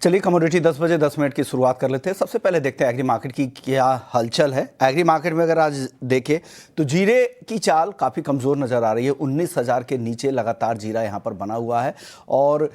चलिए कमोडिटी 10 बजे 10 मिनट की शुरुआत कर लेते हैं। सबसे पहले देखते हैं एग्री मार्केट की क्या हलचल है। एग्री मार्केट में अगर आज देखें तो जीरे की चाल काफ़ी कमज़ोर नज़र आ रही है। 19,000 के नीचे लगातार जीरा यहाँ पर बना हुआ है और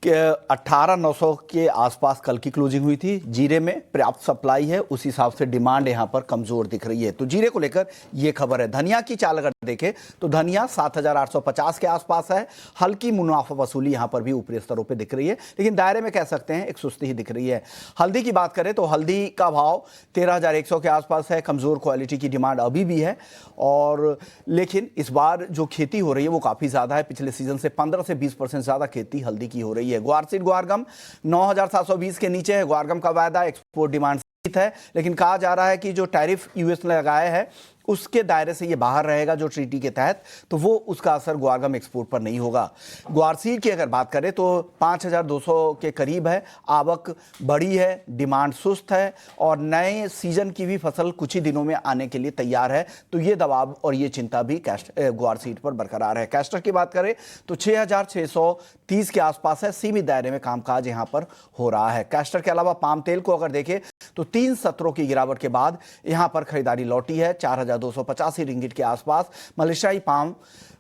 18,900 के आसपास कल की क्लोजिंग हुई थी। जीरे में पर्याप्त सप्लाई है, उस हिसाब से डिमांड यहाँ पर कमज़ोर दिख रही है। तो जीरे को लेकर ये खबर है। धनिया की चाल अगर देखें तो धनिया 7,850 के आसपास है। हल्की मुनाफा वसूली यहाँ पर भी ऊपरी स्तरों पे दिख रही है, लेकिन दायरे में कह सकते हैं एक सुस्ती ही दिख रही है। हल्दी की बात करें तो हल्दी का भाव 13,100 के आसपास है। कमज़ोर क्वालिटी की डिमांड अभी भी है और लेकिन इस बार जो खेती हो रही है वो काफ़ी ज़्यादा है। पिछले सीजन से 15 से 20% ज़्यादा खेती हल्दी की हो रही है। ग्वारसीड ग्वारगम 9,720 के नीचे है। ग्वारगम का वायदा एक्सपोर्ट डिमांड है, लेकिन कहा जा रहा है कि जो टैरिफ यूएस ने लगाया है उसके दायरे से ये बाहर रहेगा जो ट्रीटी के तहत, तो वो उसका असर ग्वारगम एक्सपोर्ट पर नहीं होगा। ग्वारसीड की अगर बात करें तो 5,200 के करीब है। आवक बड़ी है, डिमांड सुस्त है और नए सीजन की भी फसल कुछ ही दिनों में आने के लिए तैयार है। तो ये दबाव और ये चिंता भी ग्वारसीड पर बरकरार है। कैस्टर की बात करें तो 6,630 के आसपास है। सीमित दायरे में कामकाज यहाँ पर हो रहा है। कैस्टर के अलावा पाम तेल को अगर देखें तो 3 सत्रों की गिरावट के बाद यहाँ पर खरीदारी लौटी है। 4,285 रिंगिट के आसपास मलेशियाई पाम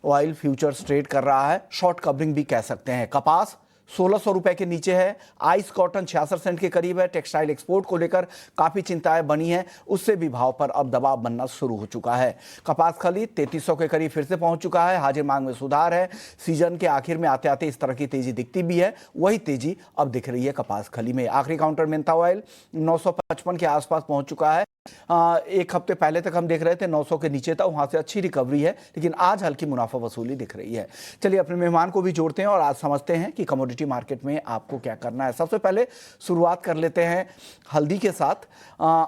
ऑयल फ्यूचर्स ट्रेड कर रहा है। शॉर्ट कवरिंग भी कह सकते हैं। कपास 1,600 रुपए के नीचे है। आइस कॉटन 66 सेंट के करीब है। टेक्सटाइल एक्सपोर्ट को लेकर काफ़ी चिंताएं बनी हैं, उससे भी भाव पर अब दबाव बनना शुरू हो चुका है। कपास खलीद 3,300 के करीब फिर से पहुंच चुका है। हाजिर मांग में सुधार है। सीजन के आखिर में आते आते इस तरह की तेजी दिखती भी है, वही तेजी अब दिख रही है कपास खली में। आखिरी काउंटर मेंथा ऑयल 955 के आसपास पहुंच चुका है। एक हफ्ते पहले तक हम देख रहे थे 900 के नीचे था, वहां से अच्छी रिकवरी है, लेकिन आज हल्की मुनाफा वसूली दिख रही है। चलिए अपने मेहमान को भी जोड़ते हैं और आज समझते हैं कि कमोडिटी मार्केट में आपको क्या करना है। सबसे पहले शुरुआत कर लेते हैं हल्दी के साथ।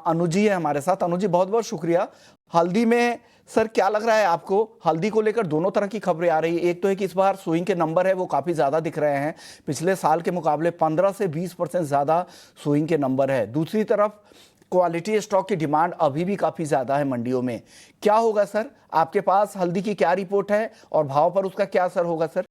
अनुज जी है हमारे साथ। अनुज जी बहुत बहुत शुक्रिया। हल्दी में सर क्या लग रहा है आपको? हल्दी को लेकर दोनों तरह की खबरें आ रही है। एक तो है कि इस बार सोइंग के नंबर है वो काफ़ी ज़्यादा दिख रहे हैं, पिछले साल के मुकाबले 15 से 20% ज़्यादा सोइंग के नंबर है। दूसरी तरफ क्वालिटी स्टॉक की डिमांड अभी भी काफ़ी ज़्यादा है मंडियों में। क्या होगा सर? आपके पास हल्दी की क्या रिपोर्ट है और भाव पर उसका क्या असर होगा sir?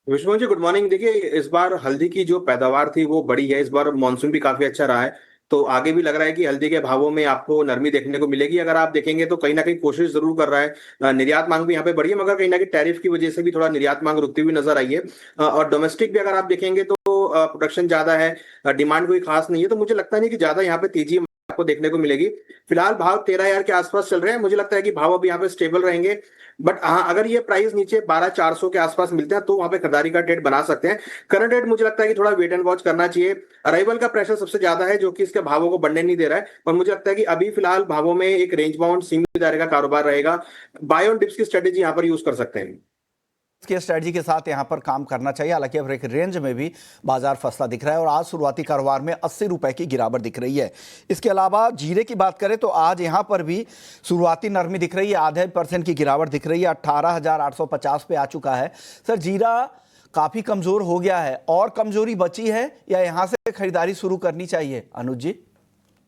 Vishnu ji good morning. देखिए इस बार हल्दी की जो पैदावार थी वो बड़ी है। इस बार मानसून भी काफी अच्छा रहा है, तो आगे भी लग रहा है कि हल्दी के भावों में आपको नरमी देखने को मिलेगी। अगर आप देखेंगे तो कहीं ना कहीं कोशिश जरूर कर रहा है। निर्यात मांग भी यहाँ पे बढ़ी है, मगर कहीं ना कहीं टैरिफ की वजह से भी थोड़ा निर्यात मांग रुकती हुई नजर आई है। और डोमेस्टिक भी अगर आप देखेंगे तो प्रोडक्शन ज्यादा है, डिमांड कोई खास नहीं है, तो मुझे लगता नहीं कि ज्यादा यहाँ पे तेजी आपको देखने को मिलेगी। फिलहाल भाव 13,000 के आसपास चल रहे हैं। मुझे लगता है कि भाव अब यहाँ पे स्टेबल रहेंगे, बट हाँ अगर ये प्राइस नीचे 12,400 के आसपास मिलते हैं तो वहां पे खरीदारी का ट्रेड बना सकते हैं। करंट रेट मुझे लगता है कि थोड़ा वेट एंड वॉच करना चाहिए। अराइवल का प्रेशर सबसे ज्यादा है जो कि इसके भावों को बढ़ने नहीं दे रहा है, पर मुझे लगता है कि अभी फिलहाल भावों में एक रेंज बाउंड सीमित दायरे का कारोबार रहेगा। बाय ऑन डिप्स की स्ट्रेटेजी यहाँ पर यूज कर सकते हैं। इसके स्ट्रेटजी के साथ यहां पर काम करना चाहिए। हालांकि अब एक रेंज में भी बाजार फंसता दिख रहा है और आज शुरुआती कारोबार में 80 रुपए की गिरावट दिख रही है। इसके अलावा जीरे की बात करें तो आज यहां पर भी शुरुआती नरमी दिख रही है। आधे % की गिरावट दिख रही है। 18,850 पे आ चुका है। सर जीरा काफी कमजोर हो गया है और कमजोरी बची है या यहां से खरीदारी शुरू करनी चाहिए अनुज जी?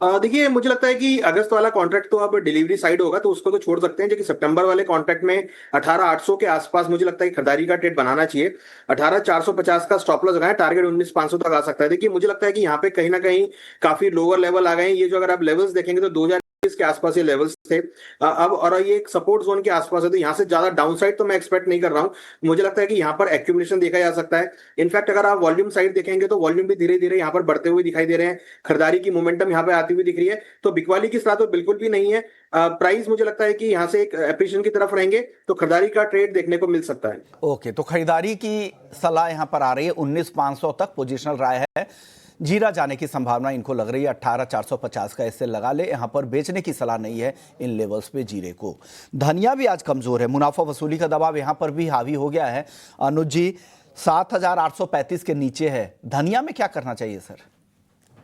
देखिए मुझे लगता है कि अगस्त वाला कॉन्ट्रैक्ट तो अब डिलीवरी साइड होगा तो उसको तो छोड़ सकते हैं, जो कि सितंबर वाले कॉन्ट्रैक्ट में 18,800 के आसपास मुझे लगता है कि खरीदारी का ट्रेड बनाना चाहिए। 18,450 का स्टॉप लॉस लगाएं, टारगेट 19,500 तक आ सकता है। देखिए मुझे लगता है कि यहाँ पे कहीं ना कहीं काफी लोअर लेवल आ गए हैं। ये जो अगर आप लेवल्स देखेंगे तो 2021 के आसपास ये लेवल्स थे। अब और ये एक सपोर्ट जोन के आसपास है, तो यहाँ से ज्यादा डाउन साइड तो मैं एक्सपेक्ट नहीं कर रहा हूँ। मुझे लगता है कि यहाँ पर एक्यूमुलेशन देखा जा सकता है। इनफैक्ट अगर आप वॉल्यूम साइड देखेंगे तो वॉल्यूम भी धीरे धीरे यहाँ पर बढ़ते हुए दिखाई दे रहे हैं। खरीदारी की मोमेंटम यहाँ पे आती हुई दिख रही है, तो बिकवाली की सलाह तो बिल्कुल भी नहीं है। प्राइस मुझे लगता है कि यहाँ से एक एप्रिशिएशन की तरफ रहेंगे तो खरीदारी का ट्रेड देखने को मिल सकता है। ओके, तो खरीदारी की सलाह यहां पर आ रही है। 19,500 तक पोजिशनल राय है। जीरा जाने की संभावना इनको लग रही है। 18,450 का इससे लगा ले। यहां पर बेचने की सलाह नहीं है इन लेवल्स पे जीरे को। धनिया भी आज कमजोर है। मुनाफा वसूली का दबाव यहां पर भी हावी हो गया है। अनुज जी 7,835 के नीचे है। धनिया में क्या करना चाहिए सर?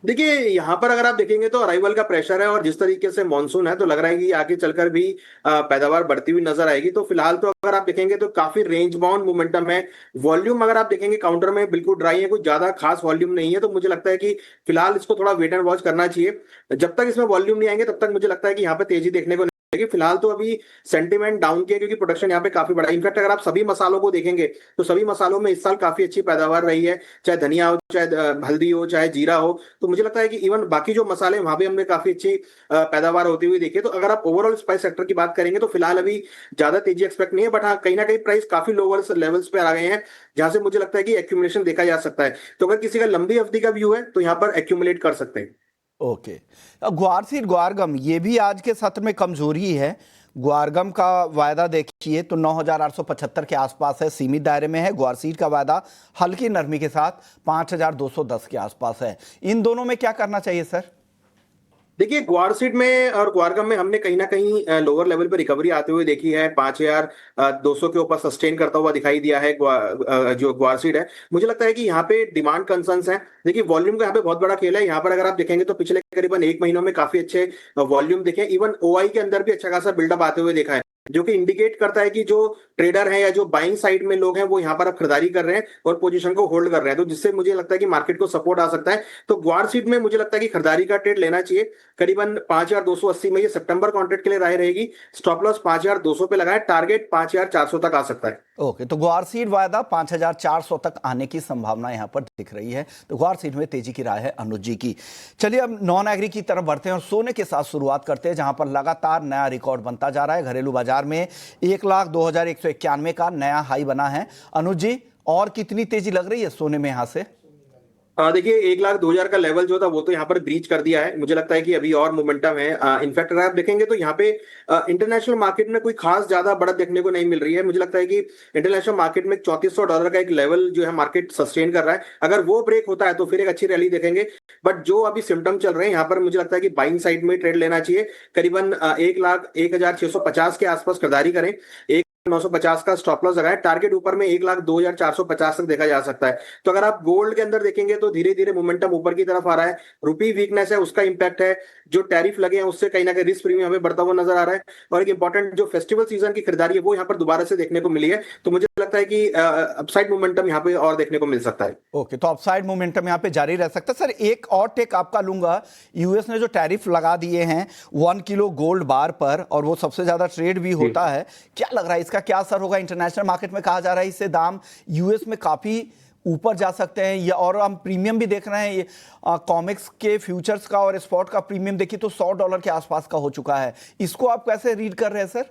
देखिए यहाँ पर अगर आप देखेंगे तो अराइवल का प्रेशर है और जिस तरीके से मानसून है तो लग रहा है कि आगे चलकर भी पैदावार बढ़ती हुई नजर आएगी। तो फिलहाल तो अगर आप देखेंगे तो काफी रेंज बाउंड मोमेंटम है। वॉल्यूम अगर आप देखेंगे काउंटर में बिल्कुल ड्राई है, कुछ ज्यादा खास वॉल्यूम नहीं है, तो मुझे लगता है कि फिलहाल इसको थोड़ा वेट एंड वॉच करना चाहिए। जब तक इसमें वॉल्यूम नहीं आएंगे तब तक मुझे लगता है कि यहाँ पे तेजी देखने को देखिए फिलहाल तो अभी सेंटीमेंट डाउन किया क्योंकि प्रोडक्शन यहाँ पे काफी बड़ा है। इनफैक्ट अगर आप सभी मसालों को देखेंगे तो सभी मसालों में इस साल काफी अच्छी पैदावार रही है, चाहे धनिया हो, चाहे हल्दी हो, चाहे जीरा हो। तो मुझे लगता है कि इवन बाकी जो मसाले वहां भी हमने काफी अच्छी पैदावार होती हुई देखी है। तो अगर आप ओवरऑल स्पाइस सेक्टर की बात करेंगे तो फिलहाल अभी ज्यादा तेजी एक्सपेक्ट नहीं है, बट हाँ कहीं ना कहीं प्राइस काफी लोअर लेवल्स पे आ गए हैं, जहां से मुझे लगता है कि एक्यूमुलेशन देखा जा सकता है। तो अगर किसी का लंबी अवधि का व्यू है तो यहाँ पर एक्यूमुलेट कर सकते हैं। ओके। ग्वारसीड ग्वारगम ये भी आज के सत्र में कमजोरी है। ग्वारगम का वायदा देखिए तो 9,875 के आसपास है, सीमित दायरे में है। ग्वारसीड का वायदा हल्की नरमी के साथ 5,210 के आसपास है। इन दोनों में क्या करना चाहिए सर? देखिए ग्वारसीड में और ग्वारगम में हमने कहीं ना कहीं लोअर लेवल पे रिकवरी आते हुए देखी है। 5,200 के ऊपर सस्टेन करता हुआ दिखाई दिया है जो ग्वारसीड है। मुझे लगता है कि यहाँ पे डिमांड कंसर्न्स हैं। देखिए वॉल्यूम का यहाँ पे बहुत बड़ा खेल है। यहाँ पर अगर आप देखेंगे तो पिछले करीबन एक महीनों में काफी अच्छे वॉल्यूम देखे, इवन ओआई के अंदर भी अच्छा खासा बिल्डअप आते हुए देखा है, जो कि इंडिकेट करता है कि जो ट्रेडर हैं या जो बाइंग साइड में लोग हैं वो यहाँ पर अब खरीदारी कर रहे हैं और पोजीशन को होल्ड कर रहे हैं। तो जिससे मुझे लगता है कि मार्केट को सपोर्ट आ सकता है। तो ग्वार सीड में मुझे लगता है कि खरीदारी का ट्रेड लेना चाहिए। करीबन 5,280 में ये सितंबर कॉन्ट्रैक्ट के लिए राय रहेगी। स्टॉप लॉस 5,200 पे लगाए, टारगेट 5,400 तक आ सकता है। ओके, तो ग्वारसीड वायदा 5,400 तक आने की संभावना यहां पर दिख रही है। तो ग्वारसीड में तेजी की राय है अनुज जी की। चलिए अब नॉन एग्री की तरफ बढ़ते हैं और सोने के साथ शुरुआत करते हैं, जहां पर लगातार नया रिकॉर्ड बनता जा रहा है। घरेलू बाजार में 1,02,191 का नया हाई बना है। अनुज जी, और कितनी तेजी लग रही है सोने में यहां से? देखिए 1,02,000 का लेवल जो था वो तो यहाँ पर ब्रीच कर दिया है। मुझे लगता है कि अभी और मोमेंटम है। इनफैक्ट अगर आप देखेंगे तो यहाँ पे इंटरनेशनल मार्केट में कोई खास ज्यादा बढ़त देखने को नहीं मिल रही है। मुझे लगता है कि इंटरनेशनल मार्केट में $3,400 का एक लेवल जो है मार्केट सस्टेन कर रहा है। अगर वो ब्रेक होता है तो फिर एक अच्छी रैली देखेंगे। बट जो अभी सिम्टम चल रहे हैं यहाँ पर मुझे लगता है कि बाइंग साइड में ट्रेड लेना चाहिए। करीबन 1,01,650 के आसपास खरीदारी करें। 950 का स्टॉप लॉस लगाए, टारगेट ऊपर में 1,02,450 तक देखा जा सकता है। तो अगर आप गोल्ड के अंदर देखेंगे तो धीरे धीरे मोमेंटम ऊपर की तरफ आ रहा है। रुपी वीकनेस है, उसका इंपैक्ट है। जो टैरिफ लगे हैं उससे कहीं ना कहीं रिस्क प्रीमियम हमें बढ़ता हुआ नजर आ रहा है। और एक इंपॉर्टेंट जो फेस्टिवल सीजन की खरीदारी है वो यहाँ पर दोबारा से देखने को मिली है। तो मुझे लगता है कि अपसाइड मोमेंटम यहाँ पे और देखने को मिल सकता है। ओके, तो अपसाइड मोमेंटम यहाँ पे जारी रह सकता है। सर एक और टेक आपका लूंगा। यूएस ने जो टैरिफ लगा दिए हैं 1 किलो गोल्ड बार पर, और वो सबसे ज्यादा ट्रेड भी होता है, क्या लग रहा है इसका क्या असर होगा? इंटरनेशनल मार्केट में कहा जा रहा है इससे दाम यूएस में काफी ऊपर जा सकते हैं, या और हम प्रीमियम भी देख रहे हैं। कॉमिक्स के फ्यूचर्स का और स्पॉट का प्रीमियम देखिए तो $100 के आसपास का हो चुका है। इसको आप कैसे रीड कर रहे हैं सर?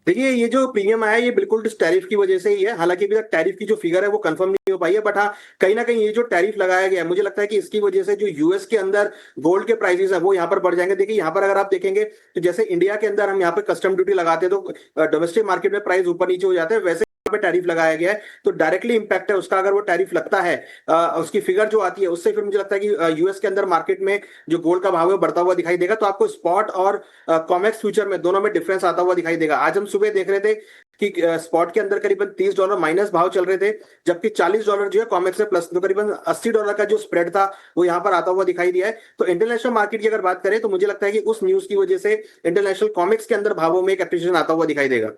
देखिए ये जो प्रीमियम आया ये बिल्कुल टैरिफ की वजह से ही है। हालांकि अभी तक टैरिफ की जो फिगर है वो कंफर्म नहीं हो पाई है, बट हाँ कहीं ना कहीं ये जो टैरिफ लगाया गया है मुझे लगता है कि इसकी वजह से जो यूएस के अंदर गोल्ड के प्राइसेस है वो यहाँ पर बढ़ जाएंगे। देखिए यहाँ पर अगर आप देखेंगे तो जैसे इंडिया के अंदर हम यहाँ पे कस्टम ड्यूटी लगाते हैं तो डोमेस्टिक मार्केट में प्राइस ऊपर नीचे हो जाते हैं, वैसे पे टैरिफ लगाया गया है तो डायरेक्टली इंपैक्ट है उसका। अगर वो टैरिफ लगता है उसकी फिगर जो आती है उससे फिर मुझे लगता है कि यूएस के अंदर मार्केट में जो गोल्ड का भाव है बढ़ता हुआ दिखाई देगा। तो आपको स्पॉट और कॉमेक्स फ्यूचर में दोनों में डिफरेंस आता हुआ दिखाई देगा। आज हम सुबह देख रहे थे कि स्पॉट के अंदर करीबन $30 माइनस भाव चल रहे थे, जबकि $40 जो है कॉमेक्स में प्लस, तो करीबन $80 का जो स्प्रेड था वो यहाँ पर आता हुआ दिखाई दिया है। तो इंटरनेशनल मार्केट की अगर बात करें तो मुझे लगता है कि उस न्यूज की वजह से इंटरनेशनल कॉमिक्स के अंदर भावों में एक एप्रिसिएशन आता हुआ दिखाई देगा।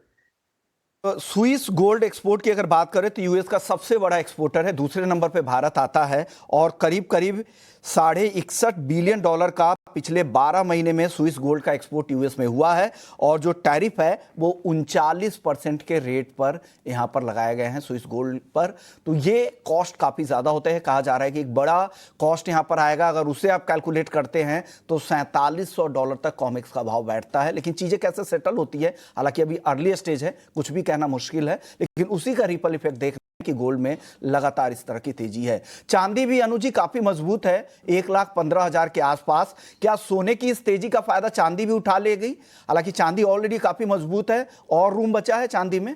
स्विस गोल्ड एक्सपोर्ट की अगर बात करें तो यूएस का सबसे बड़ा एक्सपोर्टर है, दूसरे नंबर पे भारत आता है, और करीब करीब $61 बिलियन का पिछले 12 महीने में स्विस गोल्ड का एक्सपोर्ट यूएस में हुआ है। और जो टैरिफ है वो 39% के रेट पर यहां पर लगाए गए हैं स्विस गोल्ड पर। तो ये कॉस्ट काफी ज्यादा होते हैं। कहा जा रहा है कि एक बड़ा कॉस्ट यहां पर आएगा। अगर उसे आप कैलकुलेट करते हैं तो $4700 तक कॉमिक्स का भाव बैठता है। लेकिन चीजें कैसे सेटल होती है, हालांकि अभी अर्ली स्टेज है, कुछ भी कहना मुश्किल है, लेकिन उसी का रिपल इफेक्ट देख कि गोल्ड में लगातार इस तरह की तेजी है। चांदी भी अनुजी काफी मजबूत है, 1,15,000 के आसपास। क्या सोने की इस तेजी का फायदा चांदी भी उठा ले गई? हालांकि चांदी ऑलरेडी काफी मजबूत है, और रूम बचा है चांदी में।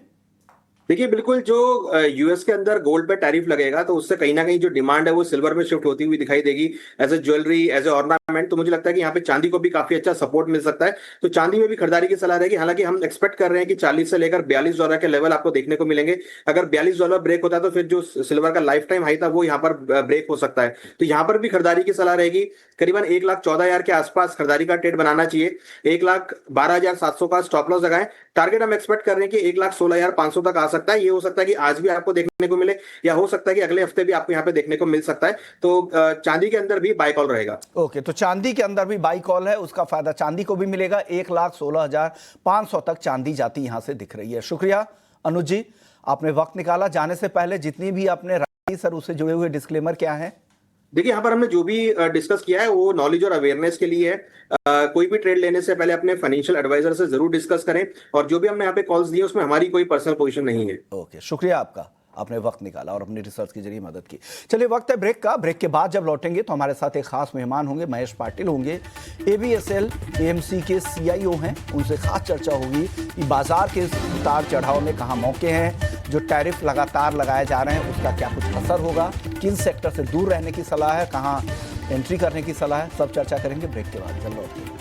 देखिए बिल्कुल जो यूएस के अंदर गोल्ड पे टैरिफ लगेगा तो उससे कहीं ना कहीं जो डिमांड है वो सिल्वर में शिफ्ट होती हुई दिखाई देगी, as a jewellery, as a ornament. तो मुझे लगता है कि यहाँ पे चांदी को भी काफी अच्छा सपोर्ट मिल सकता है। तो चांदी में भी खरीदारी की सलाह रहेगी। हालांकि हम एक्सपेक्ट कर रहे हैं कि 40 से लेकर $42 के लेवल आपको देखने को मिलेंगे। अगर $42 ब्रेक होता है तो फिर जो सिल्वर का लाइफ टाइम हाई था वो यहाँ पर ब्रेक हो सकता है। तो यहाँ पर भी खरीदारी की सलाह रहेगी। करीबन 1,14,000 के आसपास खरीदारी का ट्रेड बनाना चाहिए। 1,12,700 का स्टॉप लॉस लगाएं, टारगेट हम एक्सपेक्ट कर रहे हैं कि 1,16,500 तक आ सकता है। सकता है, ये हो सकता है कि आज भी आपको देखने को मिले, या हो सकता है कि अगले हफ्ते भी आपको यहाँ पे देखने को मिल सकता है। तो चांदी के अंदर भी बाय कॉल रहेगा। ओके, तो चांदी के अंदर भी बाई कॉल है, उसका फायदा चांदी को भी मिलेगा। 1,16,500 तक चांदी जाती यहां से दिख रही है। शुक्रिया अनुज जी, आपने वक्त निकाला। जाने से पहले जितनी भी आपने राय सर उससे जुड़े हुए डिस्क्लेमर क्या है? देखिए, यहाँ पर हमने जो भी डिस्कस किया है वो नॉलेज और अवेयरनेस के लिए है। कोई भी ट्रेड लेने से पहले अपने फाइनेंशियल एडवाइजर से जरूर डिस्कस करें, और जो भी हमने यहाँ पे कॉल्स दिए उसमें हमारी कोई पर्सनल पोजीशन नहीं है। ओके, शुक्रिया आपका, आपने वक्त निकाला और अपनी रिसर्च के जरिए मदद की। चलिए, वक्त है ब्रेक का। ब्रेक के बाद जब लौटेंगे तो हमारे साथ एक खास मेहमान होंगे, महेश पाटिल होंगे, ABSL AMC के CIO हैं। उनसे खास चर्चा होगी कि बाजार के उतार चढ़ाव में कहाँ मौके हैं, जो टैरिफ लगातार लगाए जा रहे हैं उसका क्या कुछ असर होगा, किन सेक्टर से दूर रहने की सलाह है, कहाँ एंट्री करने की सलाह है, सब चर्चा करेंगे ब्रेक के बाद। जब लौटेंगे।